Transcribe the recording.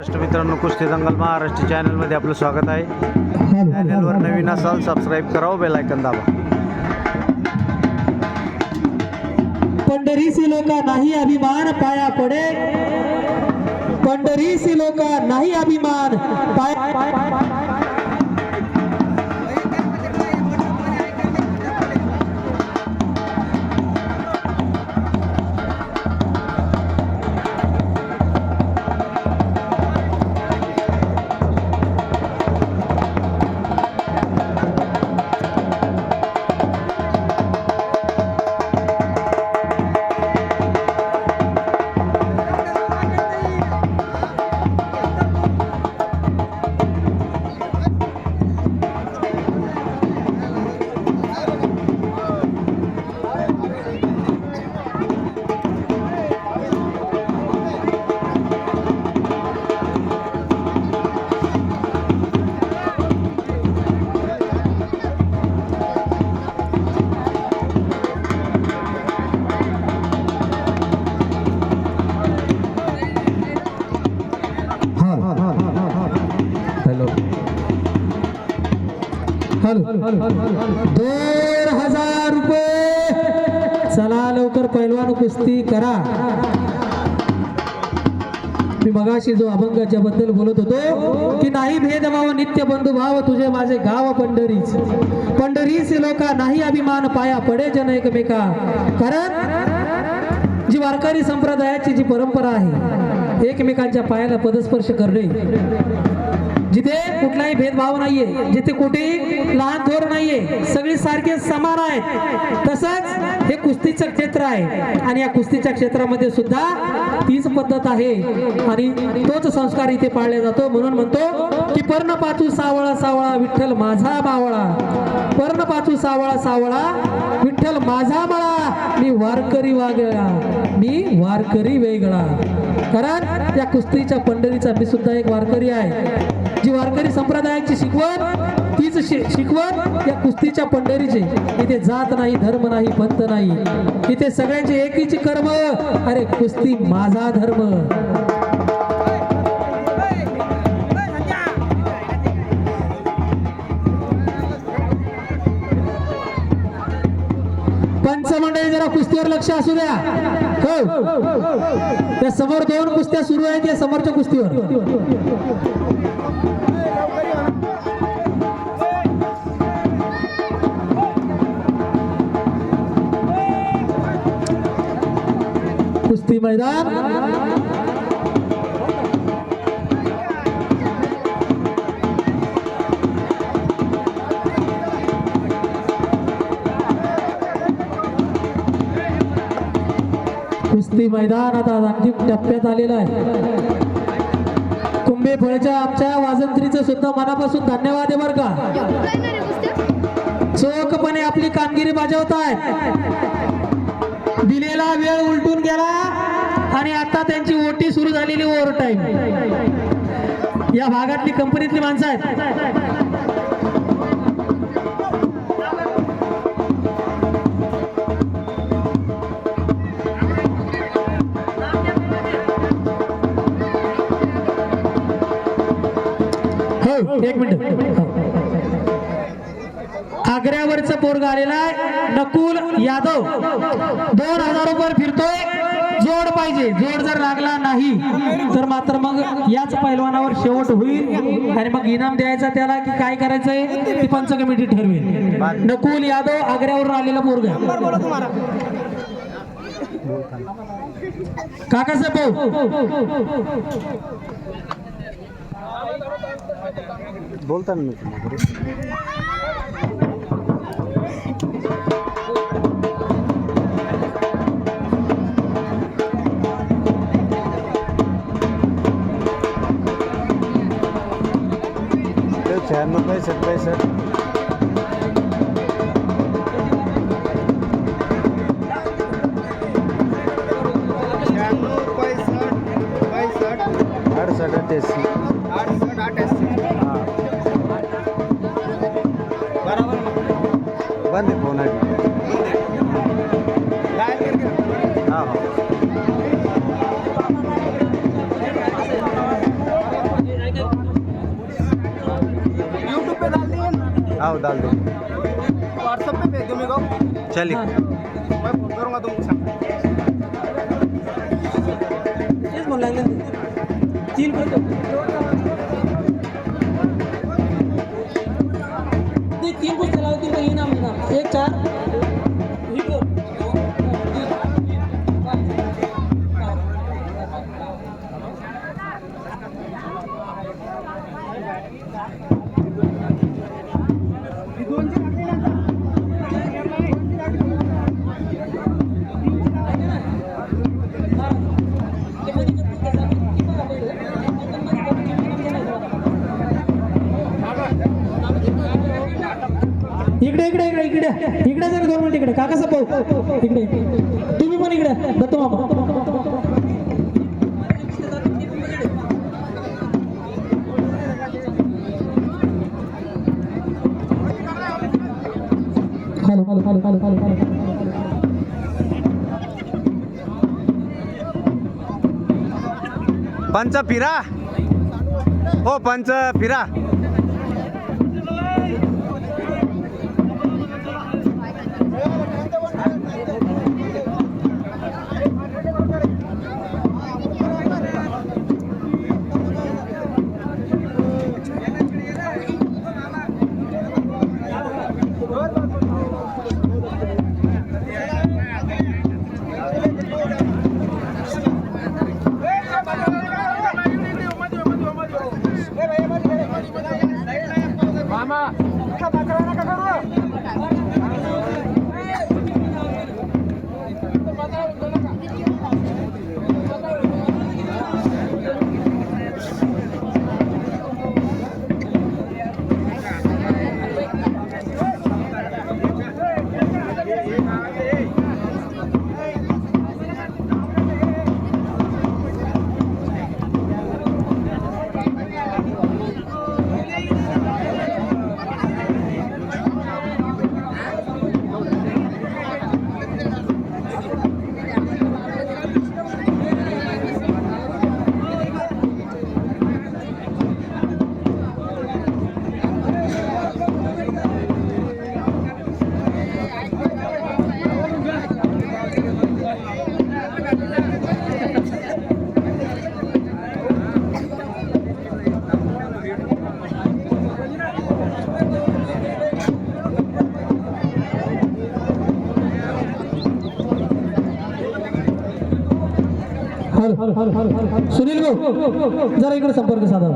मित्रांनो, कुस्ती दंगल महाराष्ट्र चॅनलमध्ये आपलं स्वागत आहे. चॅनलवर नवीन असाल सबस्क्राईब करा, बेल आयकॉन दाबा. पंढरी से लोका नाही अभिमान पाया पडे, पंढरी से लोका नाही अभिमान पाया. हॅलो 2000 रुपये. चला लवकर पैलवान कुस्ती करा. मी मगाशी जो अभंगाच्या बद्दल बोलत होतो की नाही भेदभाव नित्य बंधुभाव तुझे माझे गाव पंढरीच, पंढरी से लोका नाही अभिमान पाया पडे जन एकमेका. कारण जी वारकरी संप्रदायाची जी परंपरा आहे, एकमेकांच्या पायाला पदस्पर्श करणे, जिथे कुठलाही भेदभाव नाहीये, जिथे कुठेही लहान थोर नाहीये, सगळे सारखे समान आहेत. तसंच हे कुस्तीचं क्षेत्र आहे आणि या कुस्तीच्या क्षेत्रामध्ये सुद्धा तीच पद्धत आहे आणि तोच संस्कार इथे पाळला जातो. म्हणून म्हणतो की पर्ण पाचू सावळा सावळा विठ्ठल माझा बावळा, पर्ण पाचू सावळा सावळा विठ्ठल माझा बाळा, मी वारकरी वागळा, मी वारकरी वेगळा. कारण या कुस्तीच्या पंढरीचा मी सुद्धा एक वारकरी आहे. जी वारकरी संप्रदायाची शिकवण, तीच शिकवण या कुस्तीच्या पंढरीची. इथे जात नाही, धर्म नाही, पंथ नाही, इथे सगळ्यांचे एकीची कर्म. अरे कुस्ती माझा धर्म. पंचमंडळी जरा कुस्तीवर लक्ष असू द्या. हो, त्या समोर 2 कुस्त्या सुरू आहेत, या समोरच्या कुस्तीवर. कुस्ती मैदान कुस्ती मैदान आता अंतिम टप्प्यात आलेलं आहे. कुंभे फळच्या आमच्या वाजंत्रीचं सुद्धा मनापासून धन्यवाद आहे बरं का. चोखपणे आपली कामगिरी बजावतायत. दिलेला वेळ उलटून गेला आणि आता त्यांची ओटी सुरू झालेली ओव्हर टाइम. या भागातली कंपनीतली माणसं आहेत. हो, 1 मिनिट. आग्र्यावरचं पोरगा आलेला आहे नकुल यादव. 2000 रुपये फिरतोय. जोड पाहिजे, जोड जर लागला नाही तर मात्र मग याच पैलवानावर शेवट होईल आणि मग इनाम द्यायचा त्याला की काय करायचंय ती पंच कमिटी ठरवेल. नकुल यादव आग्र्यावरून आलेला पोरगा. काकासाहेब बोलता ना मी 96 बंद आहे फोन. हाँ नाम डाल दो। व्हाट्सएप पे भेज दो मेरे को, चलिए। हाँ। मैं फोन करूँगा तुमको शाम को। तेच म्हणू लागले ना ते. 3 करतो ते 3 पुस्तकं लावतील पण इनाम इनाम 1 4 इकडं. इकडे इकडे इकडे इकडे इकडे जर 2 मिनिट इकडे काका साहेब इकडे तुम्ही पण इकडे दत्तू मामा खाली पंच फिरा हो पंच फिरा सुनील भाऊ जरा इकडे संपर्क साधा